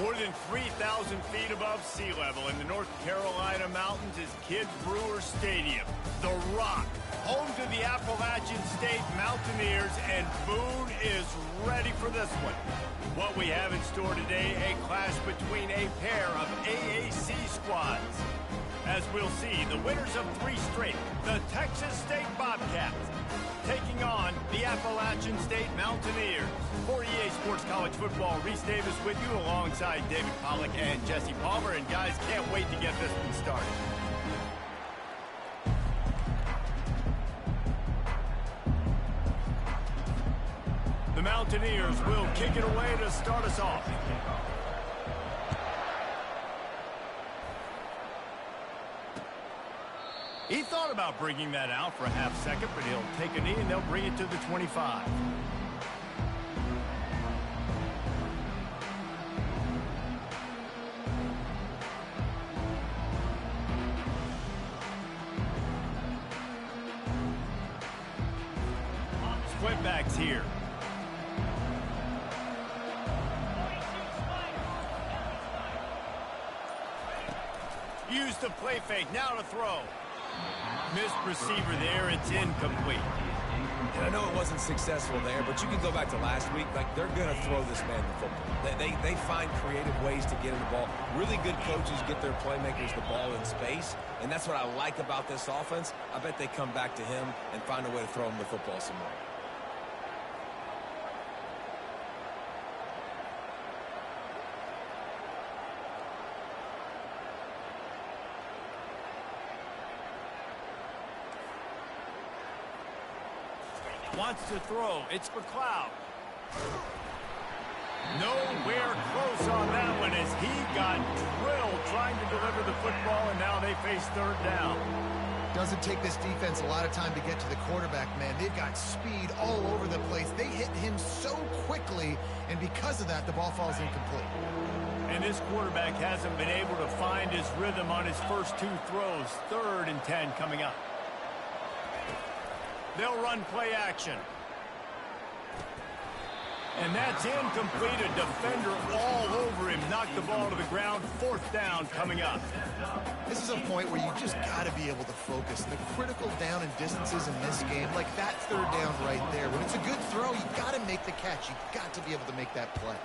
More than 3,000 feet above sea level in the North Carolina mountains is Kidd Brewer Stadium, The Rock, home to the Appalachian State Mountaineers, and Boone is ready for this one. What we have in store today, a clash between a pair of AAC squads. As we'll see, the winners of 3 straight, the Texas State Bobcats, taking on the Appalachian State Mountaineers. For EA Sports College Football, Reese Davis with you alongside David Pollack and Jesse Palmer. And guys, can't wait to get this one started. The Mountaineers will kick it away to start us off. He thought about bringing that out for a half second, but he'll take a knee and they'll bring it to the 25. Split backs here. Use the play fake, now to throw. Missed receiver there, it's incomplete. And I know it wasn't successful there, but you can go back to last week. Like, they're going to throw this man the football. They find creative ways to get him the ball. Really good coaches get their playmakers the ball in space, and that's what I like about this offense. I bet they come back to him and find a way to throw him the football some more. Wants to throw. It's McLeod. Nowhere close on that one as he got drilled trying to deliver the football, and now they face third down. Doesn't take this defense a lot of time to get to the quarterback, man. They've got speed all over the place. They hit him so quickly, and because of that, the ball falls incomplete. And this quarterback hasn't been able to find his rhythm on his first 2 throws. 3rd and 10 coming up. They'll run play action. And that's incomplete. A defender all over him. Knocked the ball to the ground. 4th down coming up. This is a point where you just got to be able to focus. The critical down and distances in this game, like that 3rd down right there. When it's a good throw, you got to make the catch. You got to be able to make that play.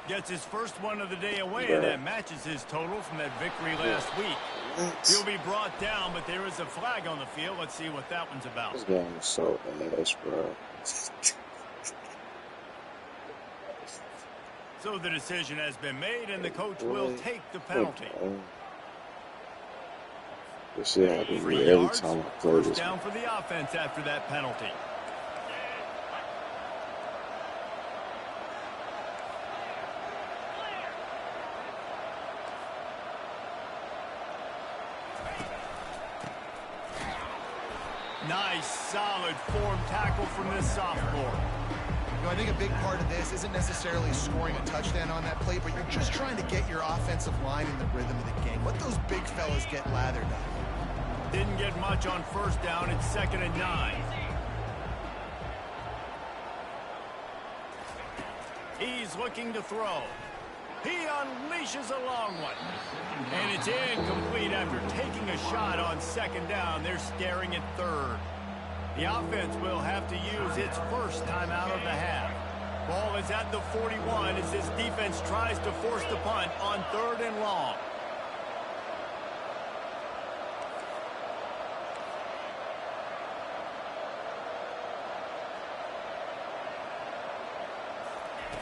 Gets his first one of the day away, and that matches his total from that victory last week. He'll be brought down, but there is a flag on the field. Let's see what that one's about. This game is so ass, bro. So the decision has been made, and the coach will take the penalty. This shit happens to me every time I play this. First down for the offense after that penalty. Nice, solid form tackle from this sophomore. You know, I think a big part of this isn't necessarily scoring a touchdown on that play, but you're just trying to get your offensive line in the rhythm of the game. Let those big fellas get lathered up. Didn't get much on first down. It's 2nd and 9. He's looking to throw. He unleashes a long one. And it's incomplete after taking a shot on 2nd down. They're staring at 3rd. The offense will have to use its first timeout of the half. Ball is at the 41 as this defense tries to force the punt on 3rd and long.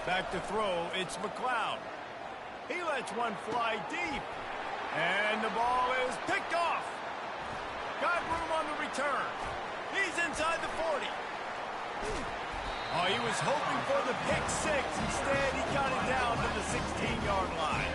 Back to throw, it's McLeod. He lets one fly deep. And the ball is picked off. Got room on the return. He's inside the 40. Oh, he was hoping for the pick 6. Instead, he got it down to the 16-yard line.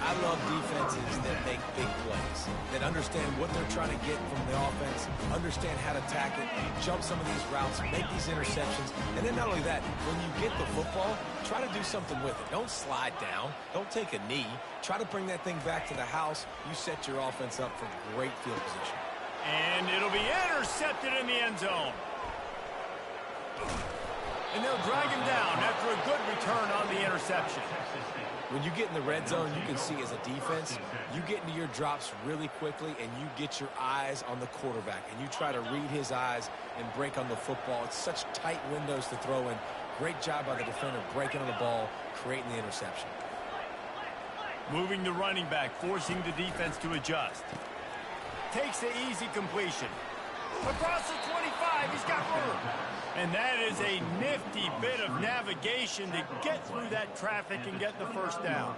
I love defenses that make big plays, that understand what they're trying to get from the offense, understand how to attack it, jump some of these routes, make these interceptions. And then not only that, when you get the football, try to do something with it. Don't slide down. Don't take a knee. Try to bring that thing back to the house. You set your offense up for great field position. And it'll be intercepted in the end zone. And they'll drag him down after a good return on the interception. When you get in the red zone, you can see as a defense, you get into your drops really quickly and you get your eyes on the quarterback. And you try to read his eyes and break on the football. It's such tight windows to throw in. Great job by the defender breaking on the ball, creating the interception. Moving the running back, forcing the defense to adjust. Takes the easy completion. Across the 25, he's got room. And that is a nifty bit of navigation to get through that traffic and get the first down.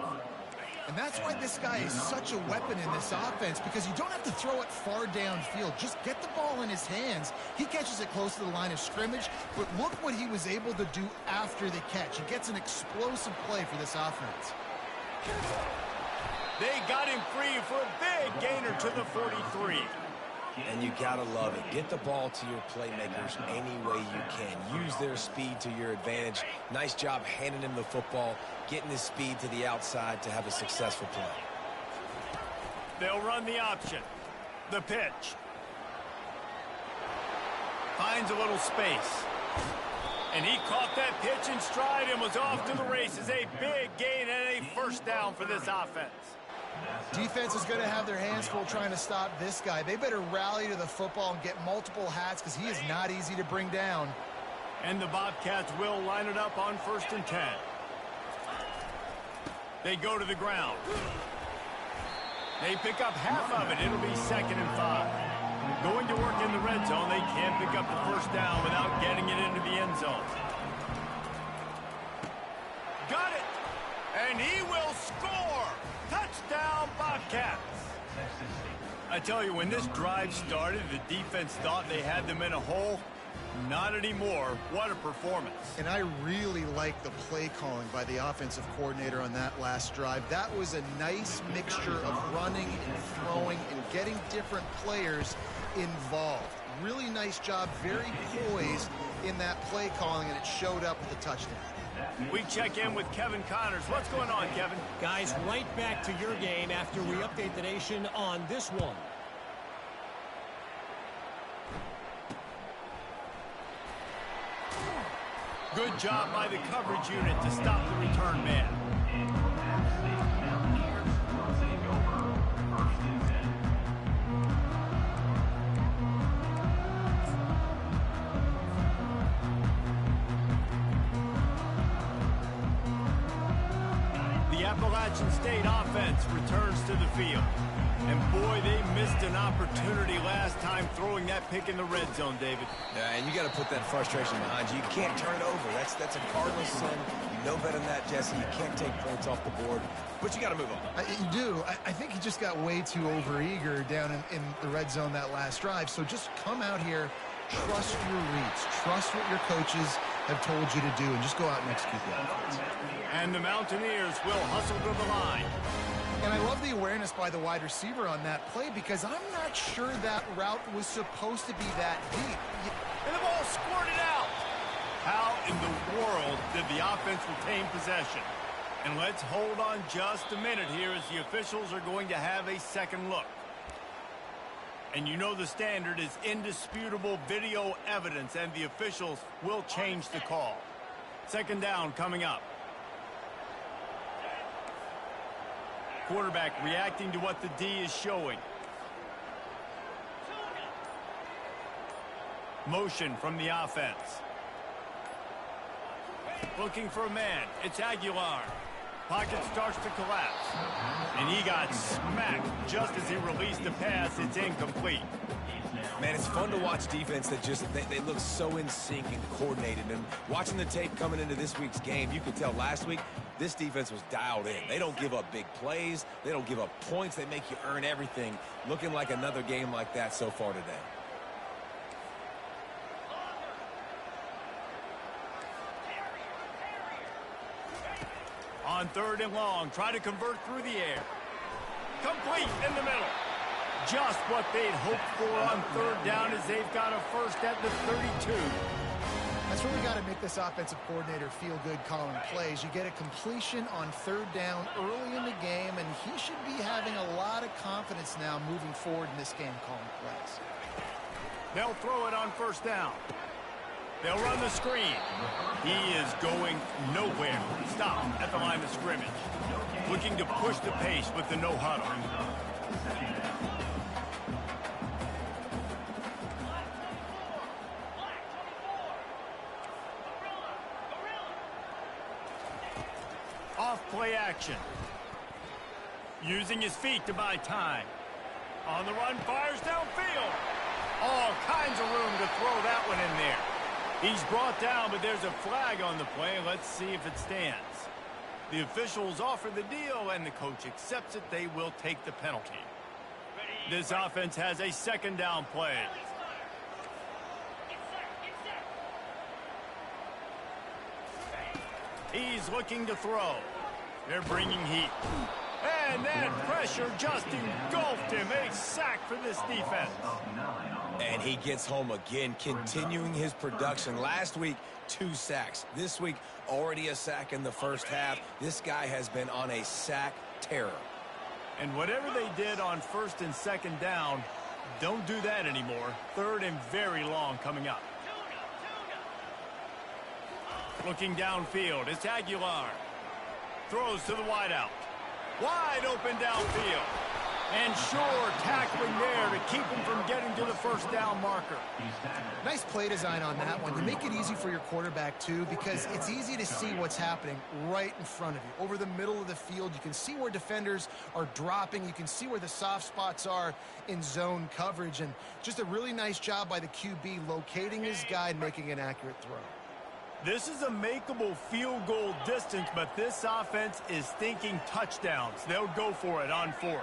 And that's why this guy is such a weapon in this offense, because you don't have to throw it far downfield. Just get the ball in his hands. He catches it close to the line of scrimmage, but look what he was able to do after the catch. He gets an explosive play for this offense. They got him free for a big gainer to the 43. And you gotta love it. Get the ball to your playmakers any way you can. Use their speed to your advantage. Nice job handing him the football, getting his speed to the outside to have a successful play. They'll run the option. The pitch. Finds a little space. And he caught that pitch in stride and was off to the races. A big gain and a first down for this offense. Defense is going to have their hands full trying to stop this guy. They better rally to the football and get multiple hats because he is not easy to bring down. And the Bobcats will line it up on 1st and 10. They go to the ground. They pick up half of it. It'll be 2nd and 5. Going to work in the red zone. They can't pick up the first down without getting it into the end zone. Got it. And he will score. Touchdown, Bobcats. I tell you, when this drive started, the defense thought they had them in a hole. Not anymore. What a performance. And I really like the play calling by the offensive coordinator on that last drive. That was a nice mixture of running and throwing and getting different players involved. Really nice job, very poised in that play calling, and it showed up with a touchdown. We check in with Kevin Connors. What's going on, Kevin? Guys, right back to your game after we update the nation on this one. Good job by the coverage unit to stop the return man. Appalachian State offense returns to the field. And boy, they missed an opportunity last time throwing that pick in the red zone, David. Yeah, and you got to put that frustration behind you. You can't turn it over. That's a cardinal sin. You know better than that, Jesse. You can't take points off the board, but you got to move on. You do. I think he just got way too overeager down in the red zone that last drive. So just come out here, trust your reads, trust what your coaches have told you to do, and just go out and execute the offense. And the Mountaineers will hustle to the line. And I love the awareness by the wide receiver on that play, because I'm not sure that route was supposed to be that deep. And the ball squirted out. How in the world did the offense retain possession? And let's hold on just a minute here as the officials are going to have a second look. And you know the standard is indisputable video evidence, and the officials will change the call. 2nd down coming up. Quarterback reacting to what the D is showing. Motion from the offense. Looking for a man. It's Aguilar. Pocket starts to collapse. And he got smacked just as he released the pass. It's incomplete. Man, it's fun to watch defense that just, they look so in sync and coordinated. And watching the tape coming into this week's game, you could tell last week, this defense was dialed in. They don't give up big plays. They don't give up points. They make you earn everything. Looking like another game like that so far today. On 3rd and long, try to convert through the air. Complete in the middle. Just what they'd hoped for on 3rd down, as they've got a first at the 32. That's really got to make this offensive coordinator feel good calling plays. You get a completion on 3rd down early in the game, and he should be having a lot of confidence now moving forward in this game calling plays. They'll throw it on 1st down. They'll run the screen. He is going nowhere. Stop at the line of scrimmage. Looking to push the pace with the no huddle. Off play action. Using his feet to buy time. On the run, fires downfield. All kinds of room to throw that one in there. He's brought down, but there's a flag on the play. Let's see if it stands. The officials offer the deal, and the coach accepts it. They will take the penalty. This offense has a second down play. He's looking to throw. They're bringing heat. And that pressure just engulfed him. A sack for this defense. And he gets home again, continuing his production. Last week, 2 sacks. This week, already a sack in the first half. This guy has been on a sack terror. And whatever they did on first and second down, don't do that anymore. Third and very long coming up. Looking downfield, it's Aguilar. Throws to the wideout. Wide open downfield. And sure, tackling there to keep him from getting to the first down marker. Nice play design on that one. You make it easy for your quarterback, too, because it's easy to see what's happening right in front of you. Over the middle of the field, you can see where defenders are dropping. You can see where the soft spots are in zone coverage. And just a really nice job by the QB locating his guy and making an accurate throw. This is a makeable field goal distance, but this offense is thinking touchdowns. They'll go for it on 4th.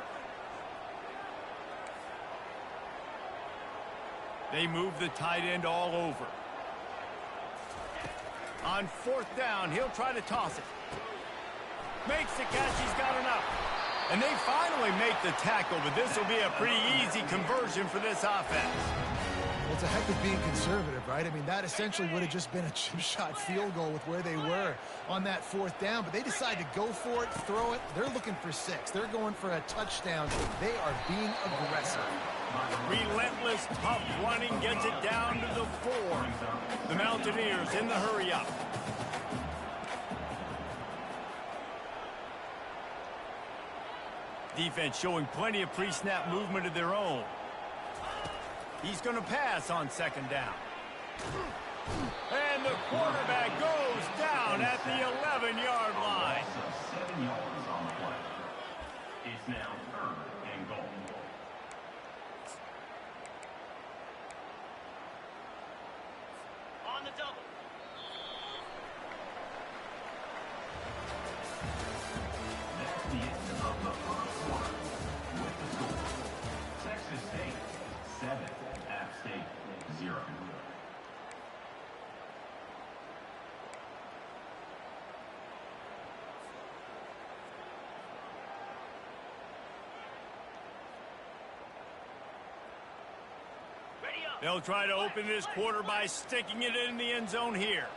They move the tight end all over. On 4th down, he'll try to toss it. Makes the catch, he's got enough. And they finally make the tackle, but this will be a pretty easy conversion for this offense. Well, it's a heck of being conservative, right? I mean, that essentially would have just been a chip shot field goal with where they were on that 4th down, but they decide to go for it, throw it. They're looking for 6. They're going for a touchdown. They are being aggressive. Relentless, tough running gets it down to the 4. The Mountaineers in the hurry-up. Defense showing plenty of pre-snap movement of their own. He's going to pass on 2nd down. And the quarterback goes down at the 11-yard line. 7 yards on the play. It's now 3rd and goal. On the double. That's the end of the first quarter. With the score, Texas State 7, App State 0. They'll try to open this quarter by sticking it in the end zone here.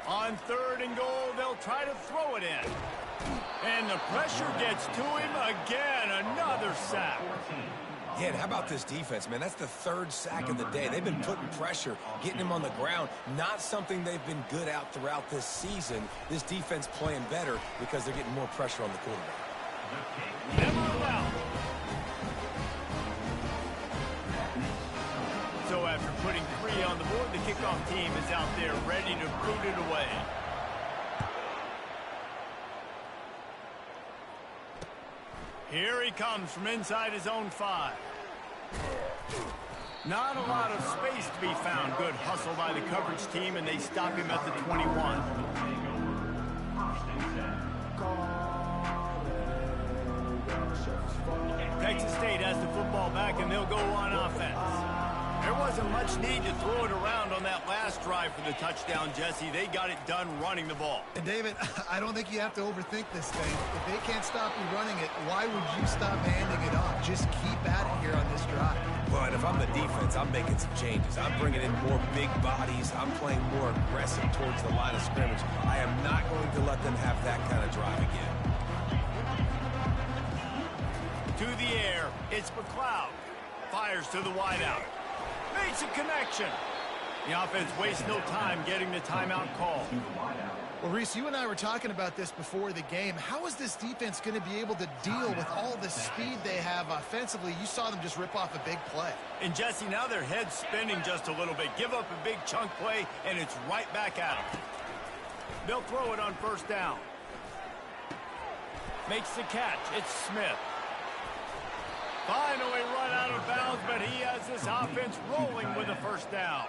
On 3rd and goal, they'll try to throw it in. And the pressure gets to him again. Another sack. Yeah, and how about this defense, man? That's the 3rd sack of the day. They've been putting pressure, getting him on the ground. Not something they've been good at throughout this season. This defense playing better because they're getting more pressure on the quarterback. Never allowed. So after putting 3 on the board, the kickoff team is out there ready to boot it away. Here he comes from inside his own 5. Not a lot of space to be found. Good hustle by the coverage team, and they stop him at the 21. Texas State has the football back, and they'll go on offense. There wasn't much need to throw it around on that last drive for the touchdown, Jesse. They got it done running the ball. And, David, I don't think you have to overthink this thing. If they can't stop you running it, why would you stop handing it off? Just keep at it here on this drive. Well, and if I'm the defense, I'm making some changes. I'm bringing in more big bodies. I'm playing more aggressive towards the line of scrimmage. I am not going to let them have that kind of drive again. To the air, there. It's McLeod. Fires to the wideout. Makes a connection. The offense wastes no time getting the timeout call. Well, Reese, you and I were talking about this before the game. How is this defense going to be able to deal with all the speed they have offensively? You saw them just rip off a big play. And Jesse, now their head's spinning just a little bit. Give up a big chunk play, and it's right back at them. They'll throw it on first down. Makes the catch. It's Smith. Finally run out of bounds, but he has this offense rolling with a first down.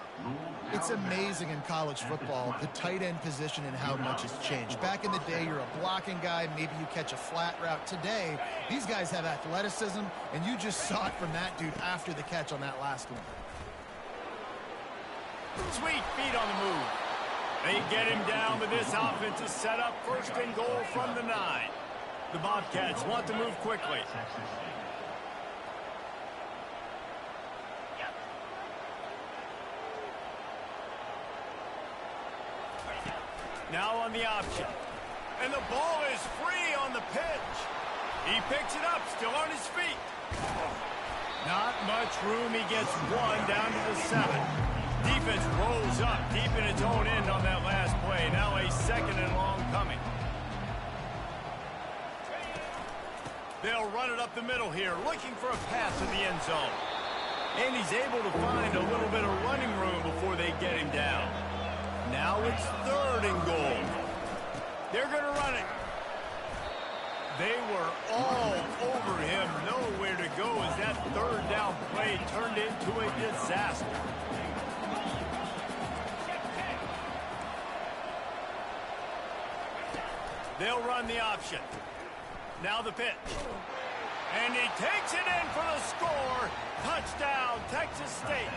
It's amazing in college football, the tight end position and how much has changed. Back in the day, you're a blocking guy, maybe you catch a flat route. Today, these guys have athleticism, and you just saw it from that dude after the catch on that last one. Sweet feet on the move. They get him down, but this offense is set up first and goal from the 9. The Bobcats want to move quickly. Now on the option. And the ball is free on the pitch. He picks it up, still on his feet. Not much room. He gets one down to the 7. Defense rolls up deep in its own end on that last play. Now a second and long coming. They'll run it up the middle here, looking for a pass to the end zone. And he's able to find a little bit of running room before they get him down. Now it's 3rd and goal. They're going to run it. They were all over him, nowhere to go as that 3rd down play turned into a disaster. They'll run the option. Now the pitch. And he takes it in for the score. Touchdown, Texas State.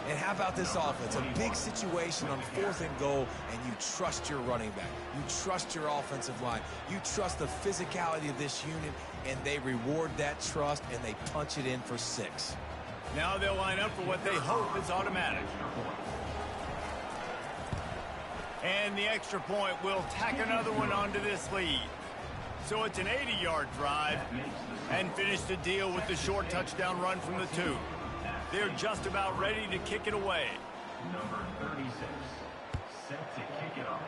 And how about this offense? A big situation on 4th and goal, and you trust your running back. You trust your offensive line. You trust the physicality of this unit, and they reward that trust, and they punch it in for 6. Now they'll line up for what they hope is automatic. And the extra point will tack another one onto this lead. So it's an 80-yard drive, and finish the deal with the short touchdown run from the 2. They're just about ready to kick it away. Number 36, set to kick it off.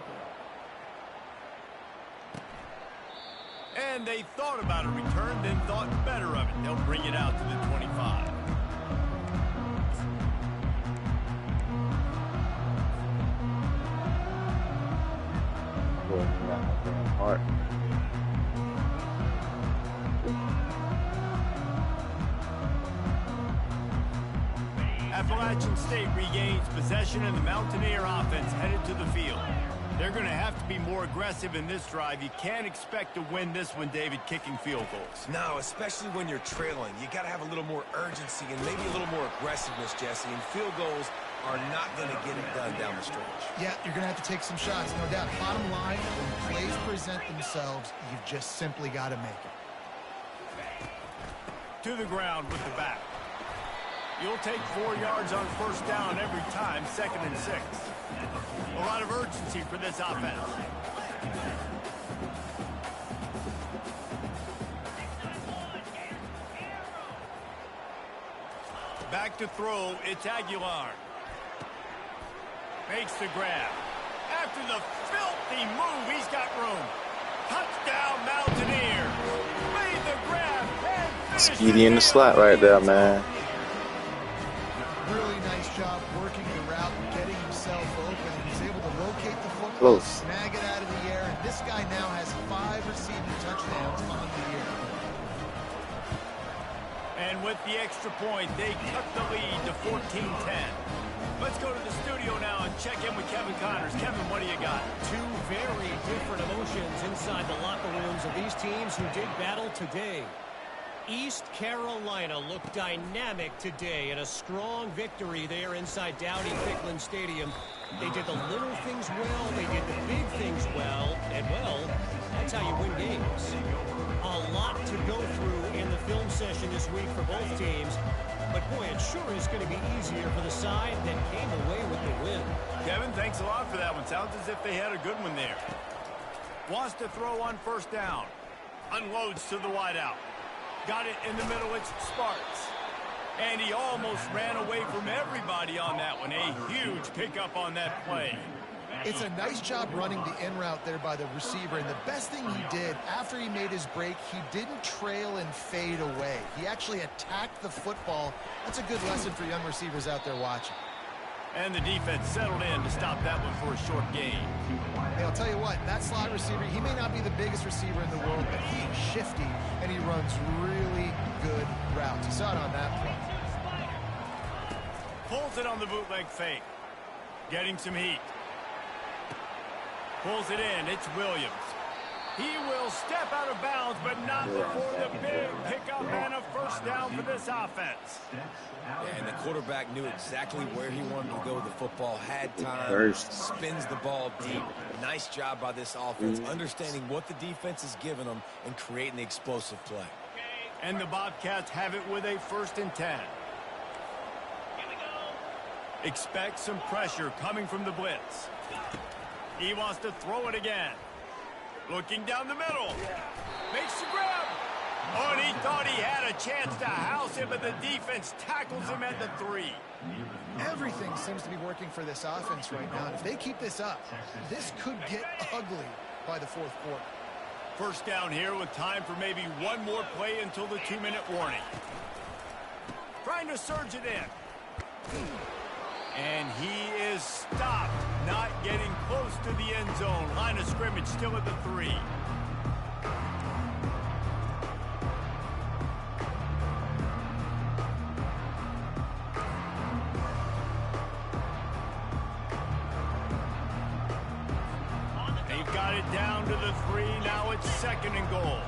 And they thought about a return, then thought better of it. They'll bring it out to the 25. Heart. Appalachian State regains possession, and the Mountaineer offense headed to the field. They're going to have to be more aggressive in this drive. You can't expect to win this one, David, kicking field goals. No, especially when you're trailing. You got to have a little more urgency and maybe a little more aggressiveness, Jesse. And field goals are not going to get it done down the stretch. Yeah, you're going to have to take some shots, no doubt. Bottom line, when plays present themselves, you've just simply got to make it. To the ground with the back. You'll take 4 yards on first down every time, 2nd and 6. A lot of urgency for this offense. Back to throw, it's Aguilar. Makes the grab. After the filthy move, he's got room. Touchdown, Mountaineers. Made the grab and finished. Speedy in the slot right there, man. Really nice job working the route and getting himself open. He's able to locate the football, Close. snag it out of the air, and this guy now has 5 receiving touchdowns on the year. And with the extra point, they cut the lead to 14-10. Let's go to the studio now and check in with Kevin Connors. Kevin, what do you got? 2 very different emotions inside the locker rooms of these teams who did battle today. East Carolina looked dynamic today in a strong victory there inside Dowdy-Ficklen Stadium. They did the little things well, they did the big things well, and well, that's how you win games. A lot to go through in the film session this week for both teams, but boy, it sure is going to be easier for the side that came away with the win. Kevin, thanks a lot for that one. Sounds as if they had a good one there. Wants to throw on first down. Unloads to the wideout. Got it in the middle. It's Sparks. And he almost ran away from everybody on that one. A huge pickup on that play. It's a nice job running the in route there by the receiver. And the best thing he did after he made his break, he didn't trail and fade away. He actually attacked the football. That's a good lesson for young receivers out there watching. And the defense settled in to stop that one for a short gain. Hey, I'll tell you what, that slot receiver, he may not be the biggest receiver in the world, but he's shifty, and he runs really good routes. You saw it on that play. Pulls it on the bootleg fake. Getting some heat. Pulls it in. It's Williams. He will step out of bounds, but not before the big pickup and a first down for this offense. Yeah, and the quarterback knew exactly where he wanted to go with the football, had time, spins the ball deep. Nice job by this offense, understanding what the defense is giving them and creating the explosive play. And the Bobcats have it with a 1st and 10. Expect some pressure coming from the blitz. He wants to throw it again. Looking down the middle. Makes the grab. Oh, and he thought he had a chance to house him, but the defense tackles him at the 3. Everything seems to be working for this offense right now. And if they keep this up, this could get ugly by the 4th quarter. First down here with time for maybe one more play until the 2-minute warning. Trying to surge it in. And he is stopped, not getting close to the end zone. Line of scrimmage still at the 3. They've got it down to the 3. Now it's 2nd and goal.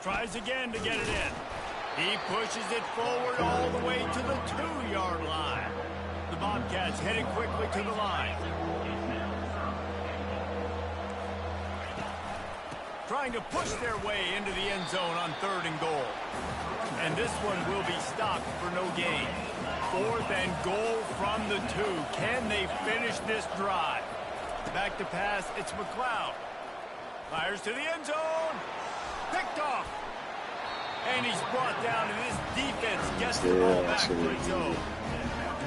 Tries again to get it in. He pushes it forward all the way to the 2-yard line. The Bobcats heading quickly to the line. Trying to push their way into the end zone on 3rd and goal. And this one will be stopped for no gain. 4th and goal from the 2. Can they finish this drive? Back to pass, it's McLeod. Fires to the end zone. Picked off. And he's brought down, and this defense gets the ball back for its own.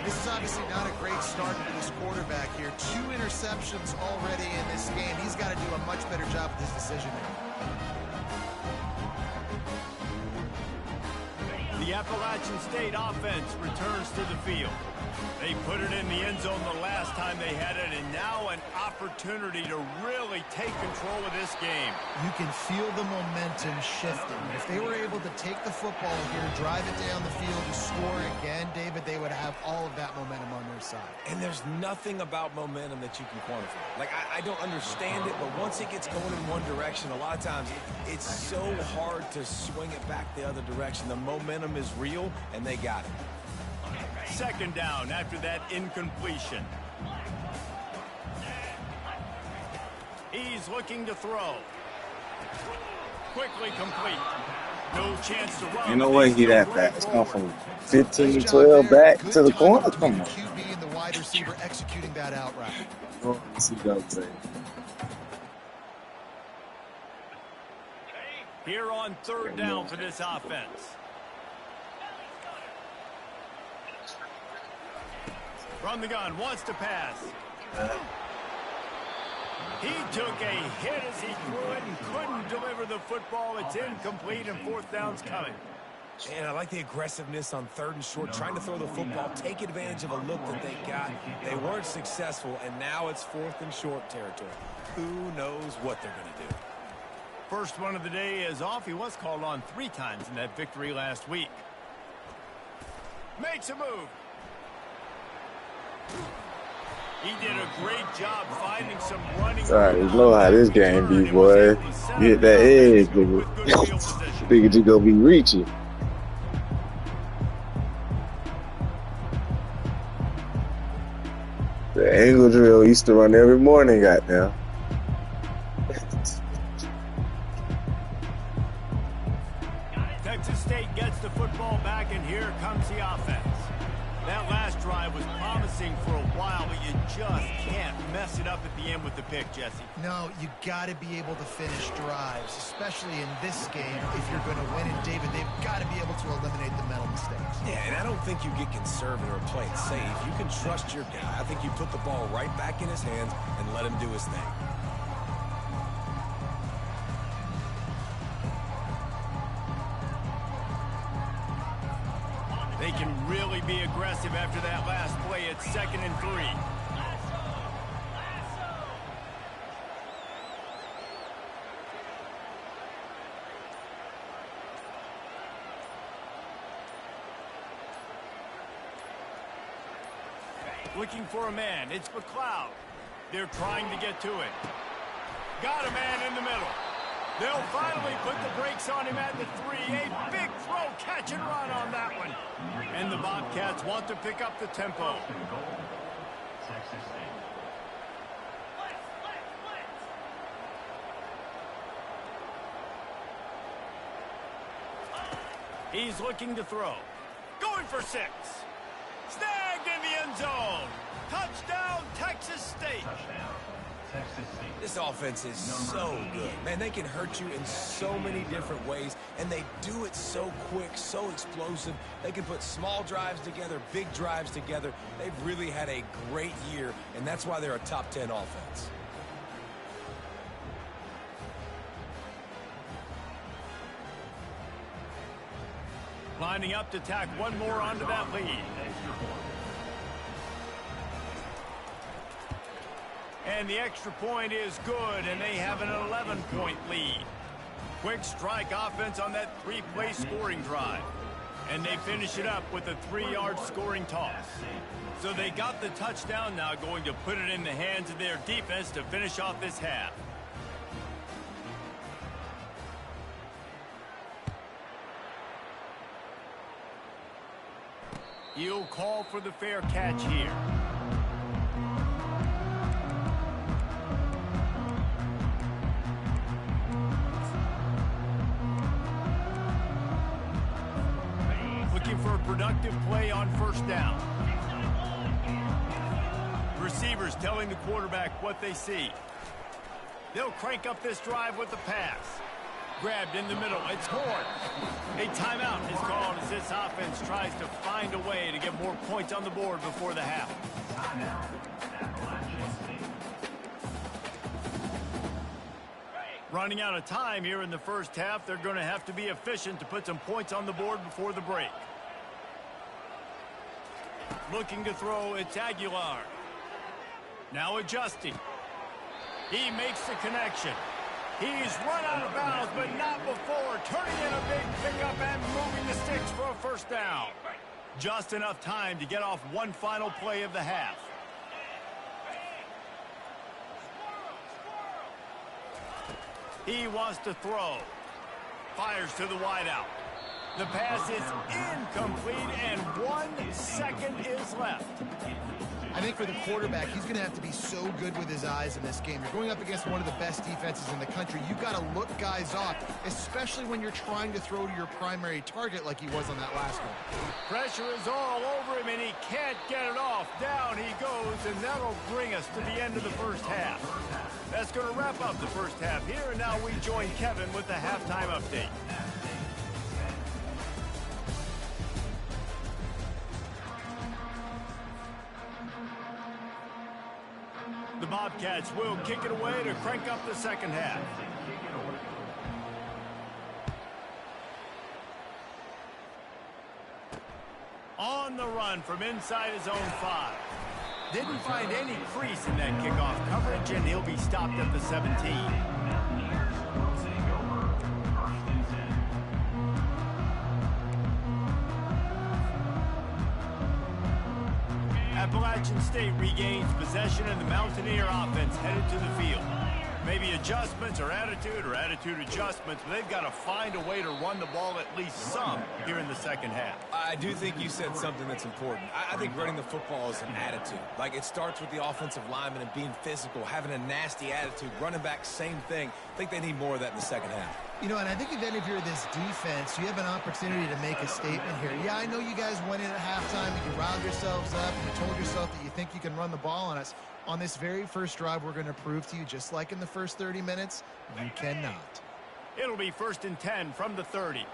This is obviously not a great start for this quarterback here. 2 interceptions already in this game. He's got to do a much better job with his decision making. The Appalachian State offense returns to the field. They put it in the end zone the last time they had it, and now an opportunity to really take control of this game. You can feel the momentum shifting. If they were able to take the football here, drive it down the field, and score again, David, they would have all of that momentum on their side. And there's nothing about momentum that you can quantify. Like, I don't understand it, but once it gets going in one direction, a lot of times it's so hard to swing it back the other direction. The momentum is real, and they got it. 2nd down after that incompletion. He's looking to throw. Quickly complete. No chance to run. Ain't no way he that fast. It's going from 15, 12 back to the corner. Come on. QB and the wide receiver executing that outright. Oh, let's see what I'm saying. Here on 3rd down for this offense. From the gun, wants to pass. He took a hit as he threw it and couldn't deliver the football. It's incomplete, and 4th down's coming. And I like the aggressiveness on 3rd and short, trying to throw the football, take advantage of a look that they got. They weren't successful, and now it's 4th and short territory. Who knows what they're going to do? First one of the day is off. He was called on 3 times in that victory last week. Makes a move. He did a great job finding some running. Sorry, it's low how this game be, boy. You hit that edge, nigga. Figured you gonna be reaching. The angle drill used to run every morning, goddamn. Texas State gets the football back, and here comes the offense. That last drive was promising for a while, but you just can't mess it up at the end with the pick, Jesse. No, you got to be able to finish drives, especially in this game. If you're going to win, and David, they've got to be able to eliminate the mental mistakes. Yeah, and I don't think you get conservative or play it safe. You can trust your guy. I think you put the ball right back in his hands and let him do his thing. They can really be aggressive after that last play. It's 2nd and 3. Looking for a man. It's McLeod. They're trying to get to it. Got a man in the middle. They'll finally put the brakes on him at the 3. A big throw, catch and run on that one. And the Bobcats want to pick up the tempo. Texas State. He's looking to throw. Going for 6. Snagged in the end zone. Touchdown, Texas State. Touchdown, Texas State. This offense is so good. Man, they can hurt you in so many different ways, and they do it so quick, so explosive. They can put small drives together, big drives together. They've really had a great year, and that's why they're a top 10 offense. Lining up to tack one more onto that lead. And the extra point is good, and they have an 11-point lead. Quick strike offense on that 3-play scoring drive. And they finish it up with a 3-yard scoring toss. So they got the touchdown, now going to put it in the hands of their defense to finish off this half. He'll call for the fair catch here. Looking for a productive play on 1st down. Receivers telling the quarterback what they see. They'll crank up this drive with the pass. Grabbed in the middle. It's Horn. A timeout is called as this offense tries to find a way to get more points on the board before the half. Running out of time here in the first half. They're going to have to be efficient to put some points on the board before the break. Looking to throw, it's Aguilar. Now adjusting. He makes the connection. He's run out of bounds, but not before. Turning in a big pickup and moving the sticks for a 1st down. Just enough time to get off one final play of the half. He wants to throw. Fires to the wideout. The pass is incomplete, and 1 second is left. I think for the quarterback, he's going to have to be so good with his eyes in this game. You're going up against one of the best defenses in the country. You've got to look guys off, especially when you're trying to throw to your primary target like he was on that last one. Pressure is all over him, and he can't get it off. Down he goes, and that'll bring us to the end of the first half. That's going to wrap up the first half here, and now we join Kevin with the halftime update. The Bobcats will kick it away to crank up the second half. On the run from inside his own 5. Didn't find any crease in that kickoff coverage, and he'll be stopped at the 17. Appalachian State regains possession, and the Mountaineer offense headed to the field. Maybe adjustments or attitude adjustments, but they've got to find a way to run the ball at least some here in the second half. I do think you said something that's important. I think running the football is an attitude. Like, it starts with the offensive lineman and being physical, having a nasty attitude. Running back, same thing. I think they need more of that in the second half. You know, and I think if you're this defense, you have an opportunity to make a statement here. Yeah, I know you guys went in at halftime and you riled yourselves up and you told yourself that you think you can run the ball on us. On this very first drive, we're going to prove to you, just like in the first 30 minutes, you cannot. It'll be 1st and 10 from the 30.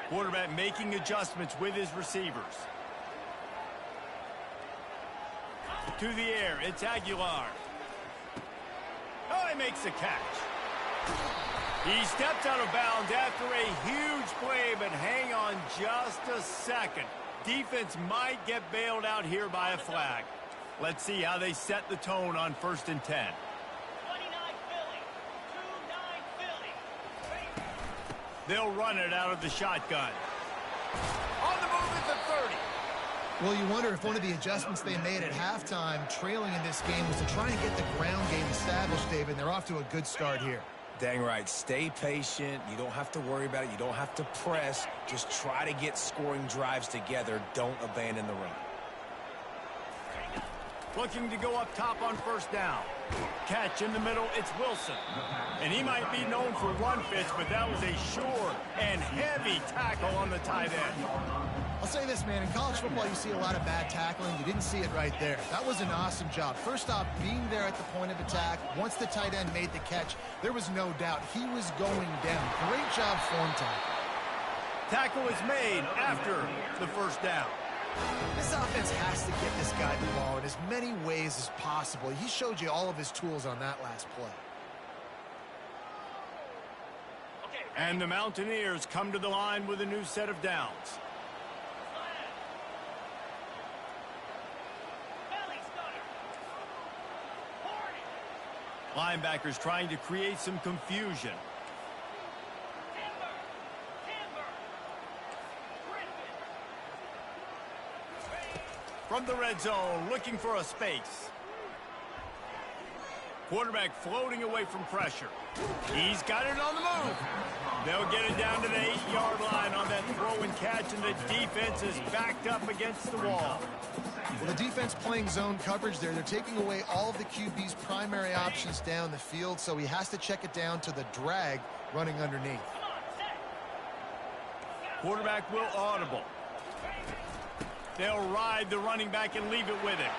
Quarterback making adjustments with his receivers. To the air, it's Aguilar. Oh, he makes a catch. He stepped out of bounds after a huge play, but hang on just a second. Defense might get bailed out here by a flag. Let's see how they set the tone on 1st and 10. 29 Philly. 2-9 Philly. They'll run it out of the shotgun. On the move at the 30. Well, you wonder if one of the adjustments they made at halftime, trailing in this game, was to try and get the ground game established, David, and they're off to a good start here. Dang right. Stay patient. You don't have to worry about it. You don't have to press. Just try to get scoring drives together. Don't abandon the run. Looking to go up top on 1st down. Catch in the middle, it's Wilson. And he might be known for run fits, but that was a sure and heavy tackle on the tight end. I'll say this, man. In college football, you see a lot of bad tackling. You didn't see it right there. That was an awesome job. First off, being there at the point of attack. Once the tight end made the catch, there was no doubt he was going down. Great job form tackle. Tackle is made after the 1st down. This offense has to get this guy the ball in as many ways as possible. He showed you all of his tools on that last play. And the Mountaineers come to the line with a new set of downs. Linebackers trying to create some confusion. From the red zone, looking for a space. Quarterback floating away from pressure. He's got it on the move. They'll get it down to the 8-yard line on that throw and catch, and the defense is backed up against the wall. Well, the defense playing zone coverage there. They're taking away all of the QB's primary options down the field, so he has to check it down to the drag running underneath. Quarterback will audible. They'll ride the running back and leave it with him.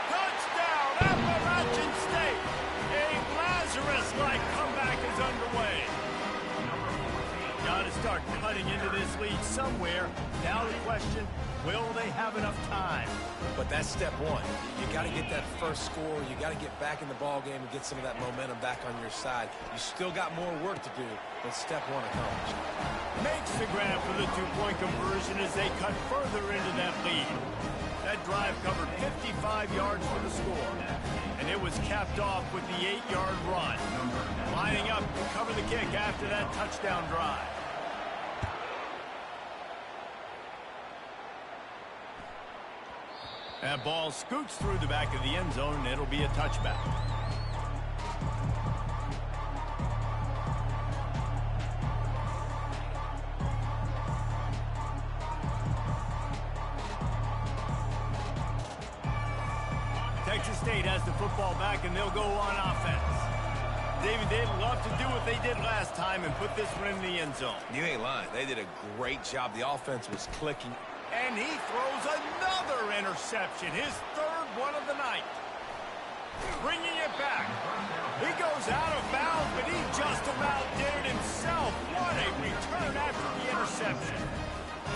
Touchdown, Appalachian State! A Lazarus-like comeback is underway. Got to start cutting into this lead somewhere. Now the question, will they have enough time? But that's step one. You got to get that first score. You got to get back in the ball game and get some of that momentum back on your side. You still got more work to do, but step one accomplished. Makes the grab for the two-point conversion as they cut further into that lead. That drive covered 55 yards for the score, and it was capped off with the 8-yard run. Lining up to cover the kick after that touchdown drive. That ball scoots through the back of the end zone, and it'll be a touchback. Texas State has the football back, and they'll go on offense. David, they'd love to do what they did last time and put this one in the end zone. You ain't lying. They did a great job. The offense was clicking. And he throws another interception, his 3rd one of the night. Bringing it back. He goes out of bounds, but he just about did it himself. What a return after the interception.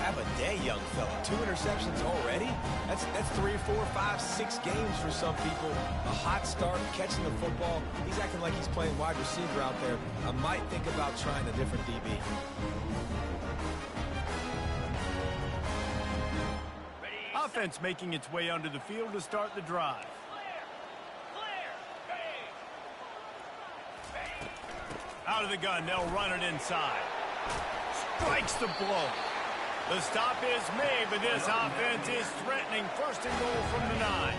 Have a day, young fella. 2 interceptions already? That's 3, 4, 5, 6 games for some people. A hot start, catching the football. He's acting like he's playing wide receiver out there. I might think about trying a different DB. Offense making its way onto the field to start the drive. Out of the gun, they'll run it inside. Strikes the blow. The stop is made, but this offense is threatening. 1st and goal from the 9.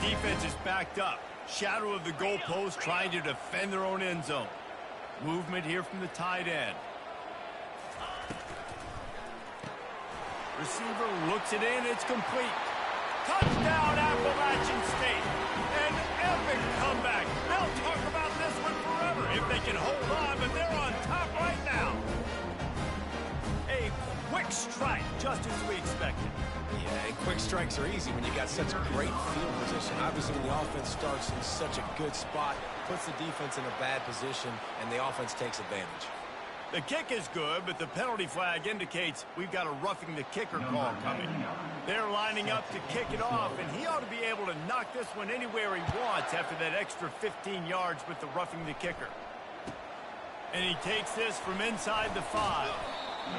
Defense is backed up. Shadow of the goalpost trying to defend their own end zone. Movement here from the tight end. Receiver looks it in. It's complete. Touchdown, Appalachian State. An epic comeback. can hold on, but they're on top right now. A quick strike, just as we expected. Yeah, and quick strikes are easy when you got such great field position. Obviously, when the offense starts in such a good spot, puts the defense in a bad position, and the offense takes advantage. The kick is good, but the penalty flag indicates we've got a roughing the kicker call coming. They're lining up to kick it off, and he ought to be able to knock this one anywhere he wants after that extra 15 yards with the roughing the kicker. And he takes this from inside the 5.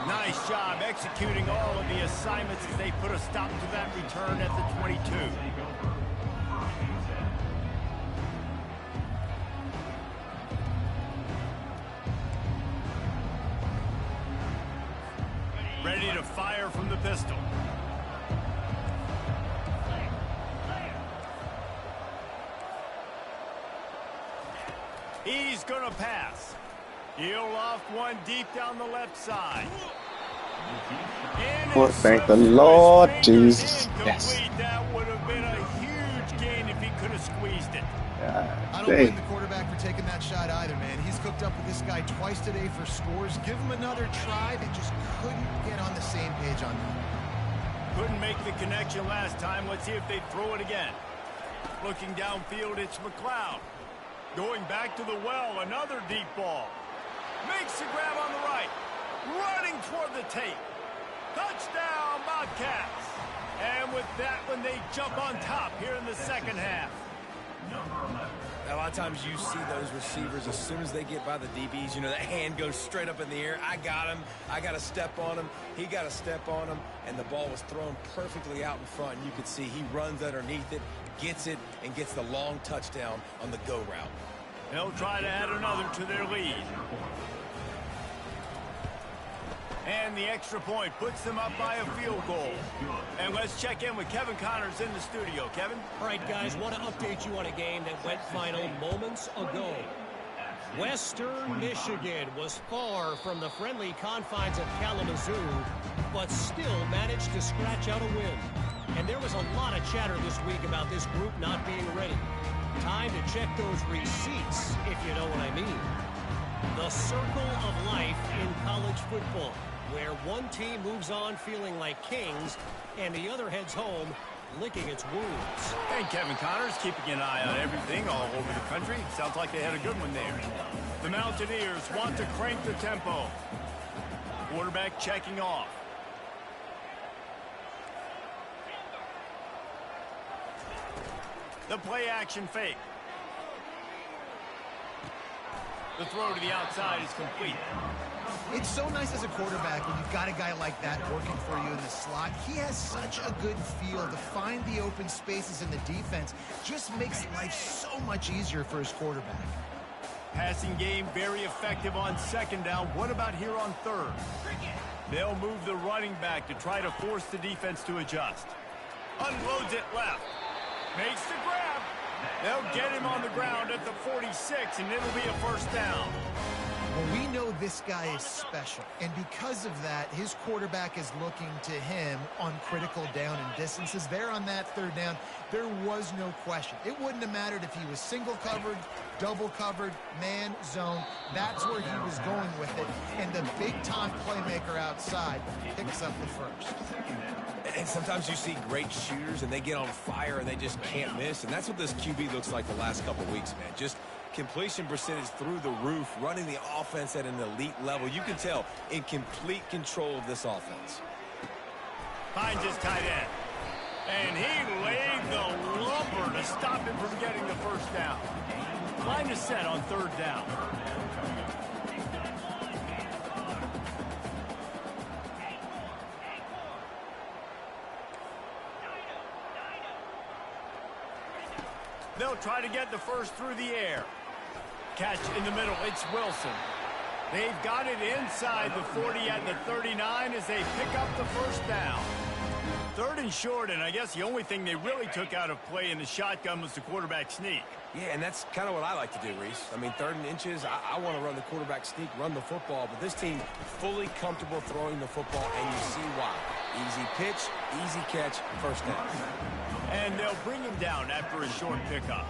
Nice job executing all of the assignments as they put a stop to that return at the 22. Ready to fire from the pistol. He's going to pass. He'll off one deep down the left side. Well, thank the Lord Jesus. Yes. That would have been a huge gain if he could have squeezed it. I don't blame the quarterback for taking that shot either, man. He's cooked up with this guy twice today for scores. Give him another try. They just couldn't get on the same page on that. Couldn't make the connection last time. Let's see if they throw it again. Looking downfield, it's McLeod. Going back to the well, another deep ball. Makes the grab on the right. Running toward the tape. Touchdown, Bobcats. And with that one, they jump on top here in the second half. A lot of times you see those receivers, as soon as they get by the DBs, you know, that hand goes straight up in the air. I got him. I got to step on him. He got to step on him. And the ball was thrown perfectly out in front. And you could see he runs underneath it, gets it, and gets the long touchdown on the go route. They'll try to add another to their lead. And the extra point puts them up by a field goal. And let's check in with Kevin Connors in the studio. Kevin? All right, guys, want to update you on a game that went final moments ago. Western Michigan was far from the friendly confines of Kalamazoo, but still managed to scratch out a win. And there was a lot of chatter this week about this group not being ready. Time to check those receipts, if you know what I mean. The circle of life in college football, where one team moves on feeling like kings and the other heads home licking its wounds. And Kevin Connors keeping an eye on everything all over the country. Sounds like they had a good one there. The Mountaineers want to crank the tempo. Quarterback checking off. The play action fake. The throw to the outside is complete. It's so nice as a quarterback when you've got a guy like that working for you in the slot. He has such a good feel to find the open spaces in the defense. Just makes life so much easier for his quarterback. Passing game very effective on second down. What about here on third? They'll move the running back to try to force the defense to adjust. Unloads it left. Makes the grab. They'll get him on the ground at the 46, and it'll be a first down. Well, we know this guy is special, and because of that, his quarterback is looking to him on critical down and distances. There on that third down, there was no question. It wouldn't have mattered if he was single covered, double covered, man, zone. That's where he was going with it, and the big-time playmaker outside picks up the first. And sometimes you see great shooters, and they get on fire, and they just can't miss, and that's what this QB looks like the last couple weeks, man. Just completion percentage through the roof, running the offense at an elite level. You can tell in complete control of this offense. Finds his tight end. And he laid the lumber to stop him from getting the first down. Line is set on third down. They'll try to get the first through the air. Catch in the middle. It's Wilson. They've got it inside the 40 at the 39 as they pick up the first down. Third and short, and I guess the only thing they really took out of play in the shotgun was the quarterback sneak. Yeah, and that's kind of what I like to do, Reese. I mean, 3rd and inches, I want to run the quarterback sneak, run the football, but this team fully comfortable throwing the football, and you see why. Easy pitch, easy catch, first down. And they'll bring him down after a short pickup.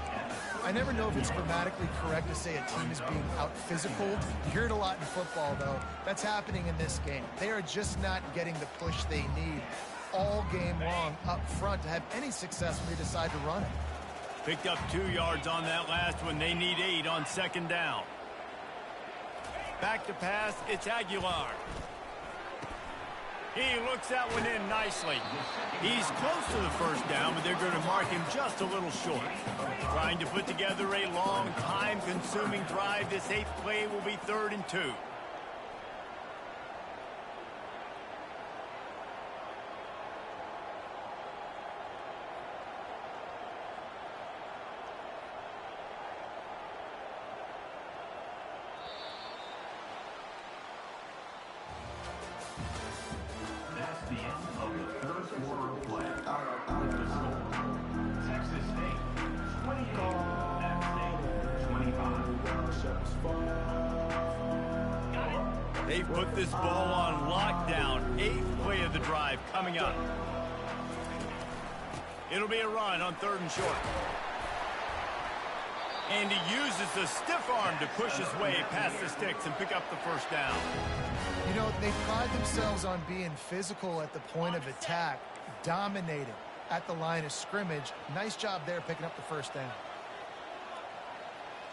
I never know if it's grammatically correct to say a team is being out-physicaled. You hear it a lot in football, though. That's happening in this game. They are just not getting the push they need all game long up front to have any success when they decide to run it. Picked up 2 yards on that last one. They need 8 on second down. Back to pass, it's Aguilar. He looks that one in nicely. He's close to the first down, but they're going to mark him just a little short. Trying to put together a long, time-consuming drive. This 8th play will be 3rd and 2. That's the end of the first quarter of play. With the score, Texas State 28, App State 25. They've put this ball on lockdown. 8th play of the drive coming up. It'll be a run on 3rd and short. And he uses the stiff arm to push his way past the sticks and pick up the first down. You know, they pride themselves on being physical at the point of attack, dominating at the line of scrimmage. Nice job there picking up the first down.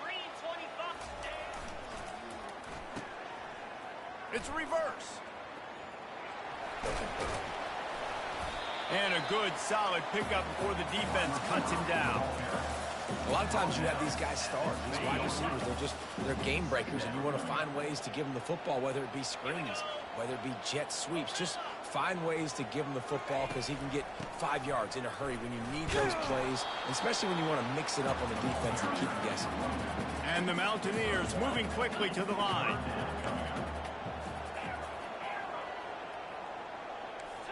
3 and 25. It's a reverse. And a good, solid pickup before the defense cuts him down. A lot of times you have these guys start. These wide receivers, they're game breakers, and you want to find ways to give them the football, whether it be screens, whether it be jet sweeps. Just find ways to give him the football because he can get 5 yards in a hurry when you need those plays, especially when you want to mix it up on the defense and keep them guessing. And the Mountaineers moving quickly to the line.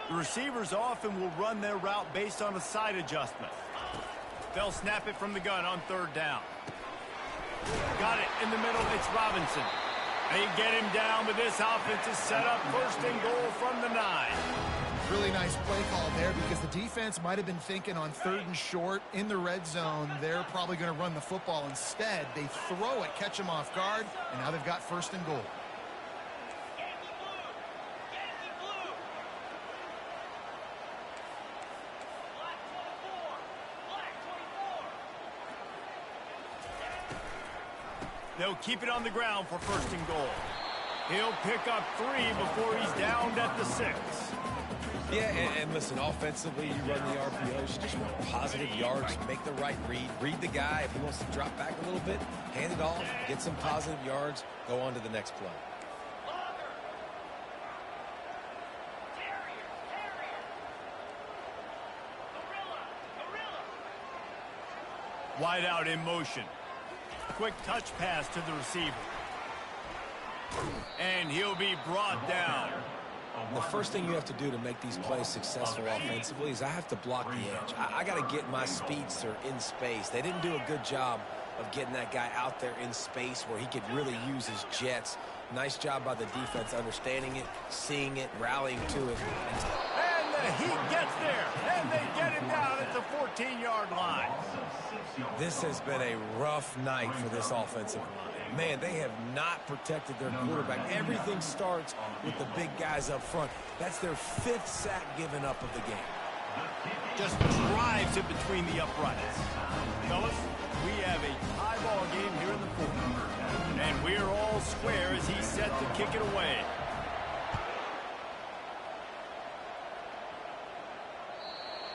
The receivers often will run their route based on a side adjustment. They'll snap it from the gun on 3rd down. Got it in the middle. It's Robinson. They get him down, but this offense is set up 1st and goal from the 9. Really nice play call there because the defense might have been thinking on 3rd and short in the red zone. They're probably going to run the football instead. They throw it, catch them off guard, and now they've got 1st and goal. Yankee blue. Yankee blue. Black 24. Black 24. They'll keep it on the ground for 1st and goal. He'll pick up 3 before he's downed at the 6. Yeah, and listen, offensively, you run the RPOs, you just want positive yards, make the right read the guy. If he wants to drop back a little bit, hand it off, get some positive yards, go on to the next play. Wide out in motion. Quick touch pass to the receiver. And he'll be brought down. The first thing you have to do to make these plays successful offensively is I have to block the edge. I got to get my speedster in space. They didn't do a good job of getting that guy out there in space where he could really use his jets. Nice job by the defense understanding it, seeing it, rallying to it. And the Heat gets there, and they get him down at the 14-yard line. This has been a rough night for this offensive line. Man, they have not protected their quarterback. Everything starts with the big guys up front. That's their 5th sack given up of the game. Just drives it between the uprights. Fellas, we have a tie ball game here in the 4th. And we're all square as he's set to kick it away.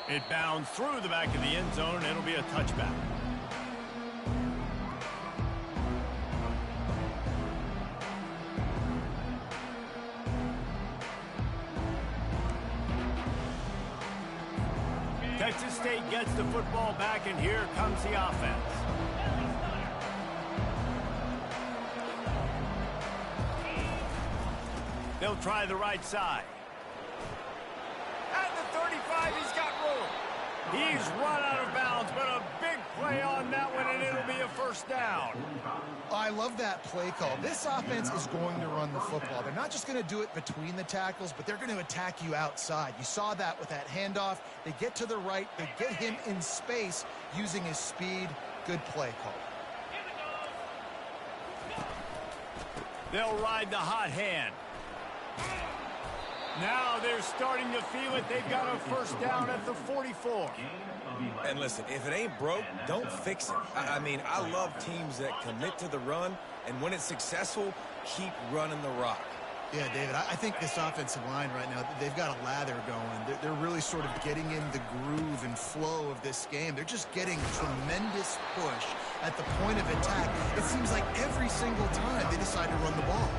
It bounds through the back of the end zone, and it'll be a touchback. Texas State gets the football back, and here comes the offense. They'll try the right side. At the 35, he's got room. He's run out of bounds, but a big play on that one, and it'll be a first down. I love that play call. This offense is going to run the football. They're not just going to do it between the tackles, but they're going to attack you outside. You saw that with that handoff. They get to the right. They get him in space using his speed. Good play call. They'll ride the hot hand. Now they're starting to feel it. They've got a first down at the 44. And listen, if it ain't broke, don't fix it. I mean, I love teams that commit to the run, and when it's successful, keep running the rock. Yeah, David, I think this offensive line right now, they've got a lather going. They're really sort of getting in the groove and flow of this game. They're just getting tremendous push at the point of attack. It seems like every single time they decide to run the ball.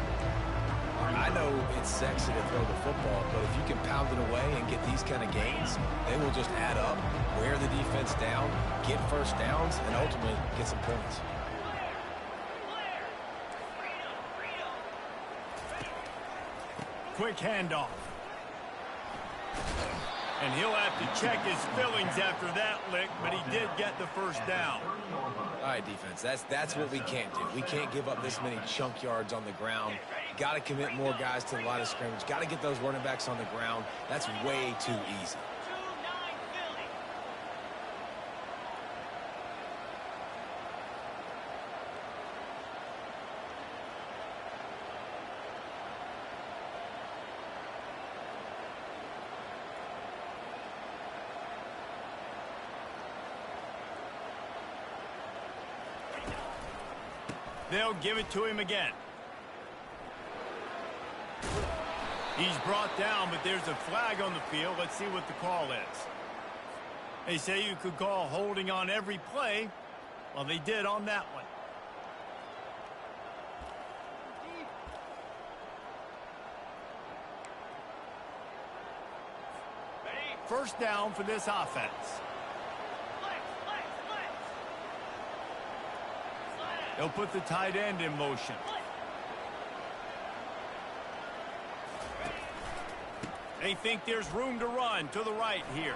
I know it's sexy to throw the football, but if you can pound it away and get these kind of gains, they will just add up, wear the defense down, get first downs, and ultimately get some points. Quick handoff. And he'll have to check his fillings after that lick, but he did get the first down. All right, defense, that's what we can't do. We can't give up this many chunk yards on the ground. Got to commit more guys to the line of scrimmage. Got to get those running backs on the ground. That's way too easy. They'll give it to him again. He's brought down, but there's a flag on the field. Let's see what the call is. They say you could call holding on every play. Well, they did on that one. First down for this offense. They'll put the tight end in motion. They think there's room to run to the right here.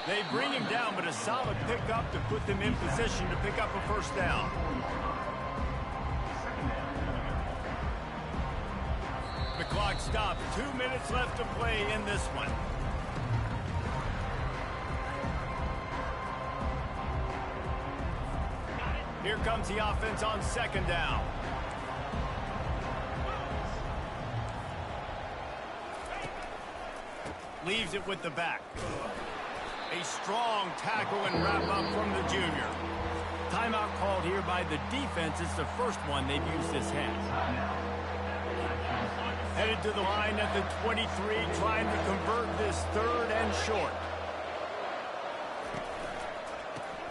They bring him down, but a solid pickup to put them in position to pick up a first down. The clock stopped. 2 minutes left to play in this one. Here comes the offense on second down. Leaves it with the back. A strong tackle and wrap up from the junior. Timeout called here by the defense. It's the first one they've used this half. Headed to the line at the 23, trying to convert this third and short.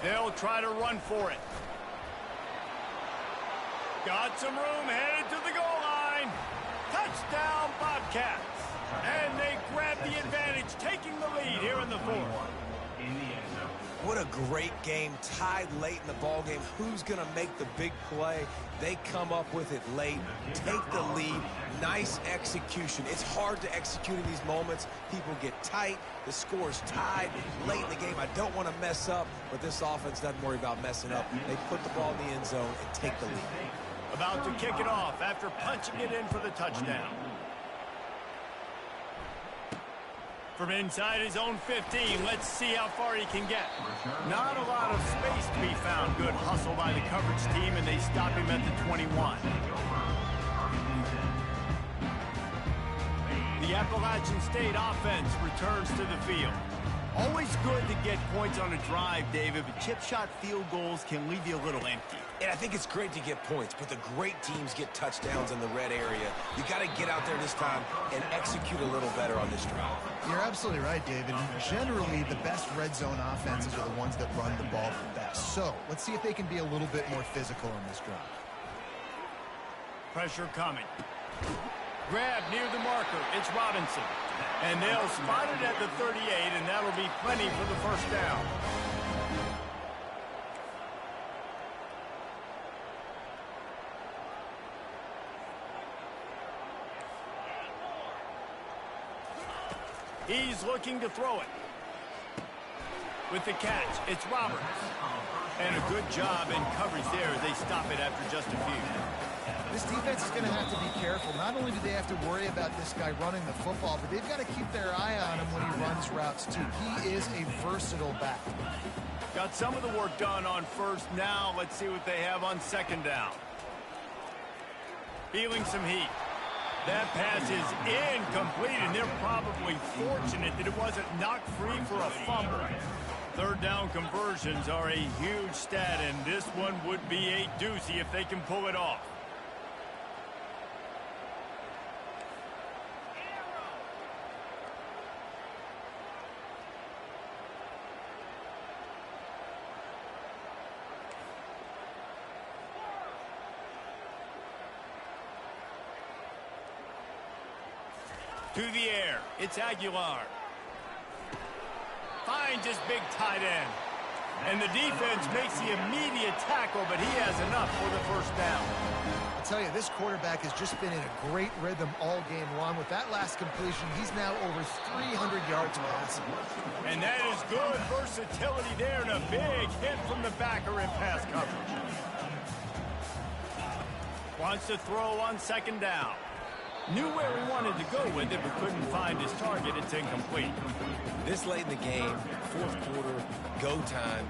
They'll try to run for it. Got some room, headed to the goal line. Touchdown, Bobcats. And they grab the advantage, taking the lead here in the fourth. What a great game, tied late in the ball game. Who's going to make the big play? They come up with it late, take the lead. Nice execution. It's hard to execute in these moments. People get tight. The score's tied late in the game. I don't want to mess up, but this offense doesn't worry about messing up. They put the ball in the end zone and take the lead. About to kick it off after punching it in for the touchdown. From inside his own 15, let's see how far he can get. Not a lot of space to be found. Good hustle by the coverage team, and they stop him at the 21. The Appalachian State offense returns to the field. Always good to get points on a drive, David, but chip shot field goals can leave you a little empty. And I think it's great to get points, but the great teams get touchdowns in the red area. You got to get out there this time and execute a little better on this drive. You're absolutely right, David. Generally, the best red zone offenses are the ones that run the ball the best. So let's see if they can be a little bit more physical on this drive. Pressure coming. Grab near the marker. It's Robinson. And they'll spot it at the 38, and that'll be plenty for the first down. He's looking to throw it. With the catch, it's Roberts. And a good job in coverage there as they stop it after just a few. This defense is going to have to be careful. Not only do they have to worry about this guy running the football, but they've got to keep their eye on him when he runs routes too. He is a versatile back. Got some of the work done on first. Now let's see what they have on second down. Feeling some heat. That pass is incomplete, and they're probably fortunate that it wasn't knocked free for a fumble. Third down conversions are a huge stat, and this one would be a doozy if they can pull it off. To the air, it's Aguilar. Finds his big tight end. And the defense makes the immediate tackle, but he has enough for the first down. I'll tell you, this quarterback has just been in a great rhythm all game long. With that last completion, he's now over 300 yards passing. And that is good versatility there, and a big hit from the backer in pass coverage. Wants to throw on second down. Knew where he wanted to go with it, but couldn't find his target. It's incomplete. This late in the game, fourth quarter, go time,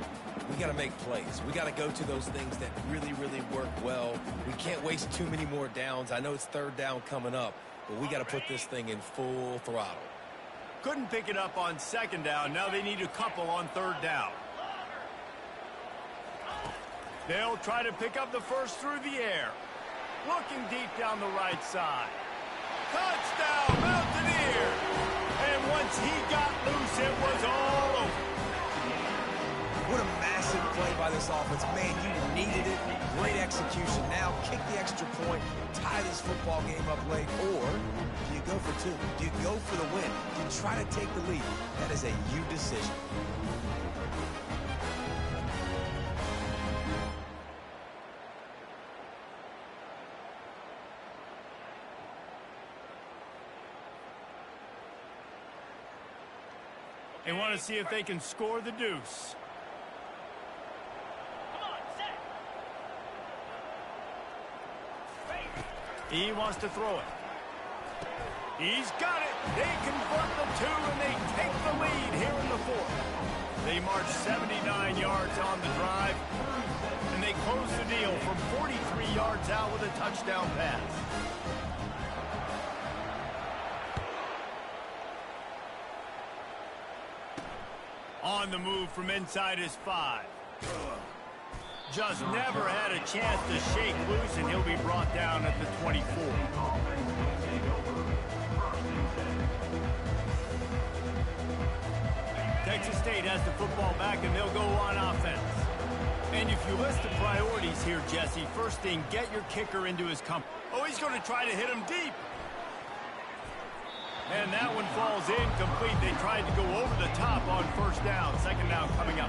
we got to make plays. We got to go to those things that really, really work well. We can't waste too many more downs. I know it's third down coming up, but we got to put this thing in full throttle. Couldn't pick it up on second down. Now they need a couple on third down. They'll try to pick up the first through the air. Looking deep down the right side. Touchdown, Mountaineers! And once he got loose, it was all over. What a massive play by this offense. Man, you needed it. Great execution. Now kick the extra point, tie this football game up late, or do you go for two? Do you go for the win? Do you try to take the lead? That is a you decision. They want to see if they can score the deuce. Come on, set. He wants to throw it. He's got it. They convert the two, and they take the lead here in the fourth. They march 79 yards on the drive, and they close the deal from 43 yards out with a touchdown pass. On the move from inside his 5. Just never had a chance to shake loose, and he'll be brought down at the 24. Texas State has the football back, and they'll go on offense. And if you list the priorities here, Jesse, first thing, get your kicker into his comfort. Oh, he's going to try to hit him deep. And that one falls incomplete. They tried to go over the top on first down. Second down coming up.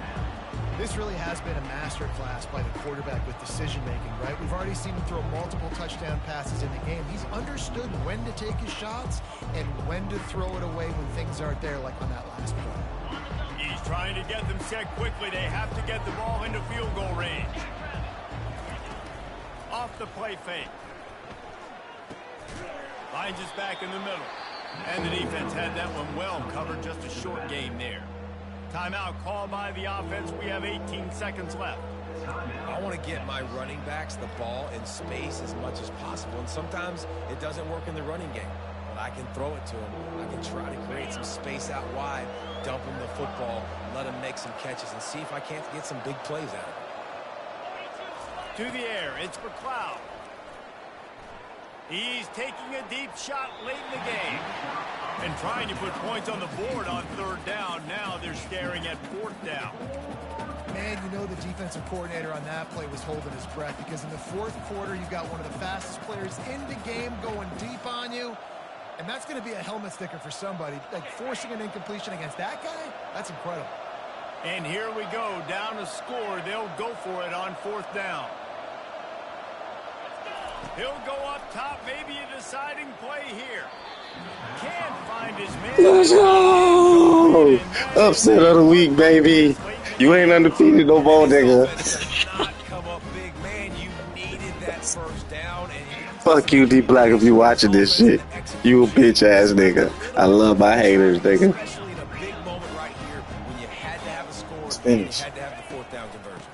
This really has been a masterclass by the quarterback with decision-making, right? We've already seen him throw multiple touchdown passes in the game. He's understood when to take his shots and when to throw it away when things aren't there, like on that last play. He's trying to get them set quickly. They have to get the ball into field goal range. Off the play fake. Finds us back in the middle. And the defense had that one well covered. Just a short game there. Timeout called by the offense. We have 18 seconds left. I want to get my running backs the ball in space as much as possible. And sometimes it doesn't work in the running game. But I can throw it to them. I can try to create some space out wide, dump them the football, let them make some catches, and see if I can't get some big plays out of it. To the air. It's McLeod. He's taking a deep shot late in the game. And trying to put points on the board on third down. Now they're staring at fourth down. Man, you know the defensive coordinator on that play was holding his breath, because in the fourth quarter, you got one of the fastest players in the game going deep on you. And that's going to be a helmet sticker for somebody. Like, forcing an incompletion against that guy, that's incredible. And here we go. Down to score. They'll go for it on fourth down. He'll go up top, maybe a deciding play here. Can't find his man. Let's go! Upset of the week, baby. You ain't undefeated no more, nigga. Not come up big, man. You needed that first down, and Fuck you, D Black, if you watching this shit. You a bitch ass nigga. I love my haters, nigga. Especially in a big moment right here when you had to have a score and you Finish. had to have the fourth down conversion.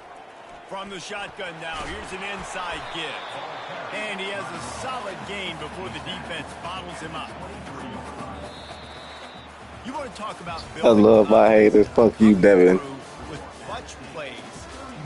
From the shotgun now, here's an inside give. And he has a solid gain before the defense bottles him up. You want to talk about I love my haters. Fuck you, Devin. With clutch plays,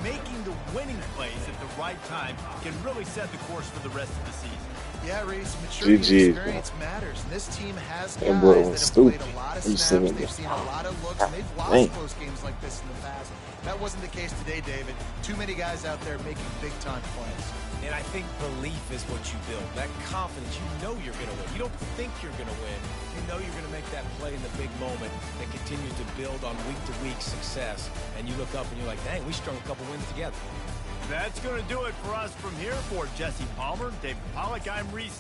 making the winning plays at the right time can really set the course for the rest of the season. Yeah, Reese, maturity and GG. experience matters. And this team has guys That boy that have was played stupid. a lot of You snaps. seen They've it. seen a lot of looks, and they've lost Dang. close games like this in the past. That wasn't the case today, David. Too many guys out there making big-time plays. And I think belief is what you build. That confidence, you know you're going to win. You don't think you're going to win. You know you're going to make that play in the big moment that continues to build on week-to-week success. And you look up and you're like, dang, we strung a couple wins together. That's going to do it for us from here. For Jesse Palmer, David Pollack, I'm Reese.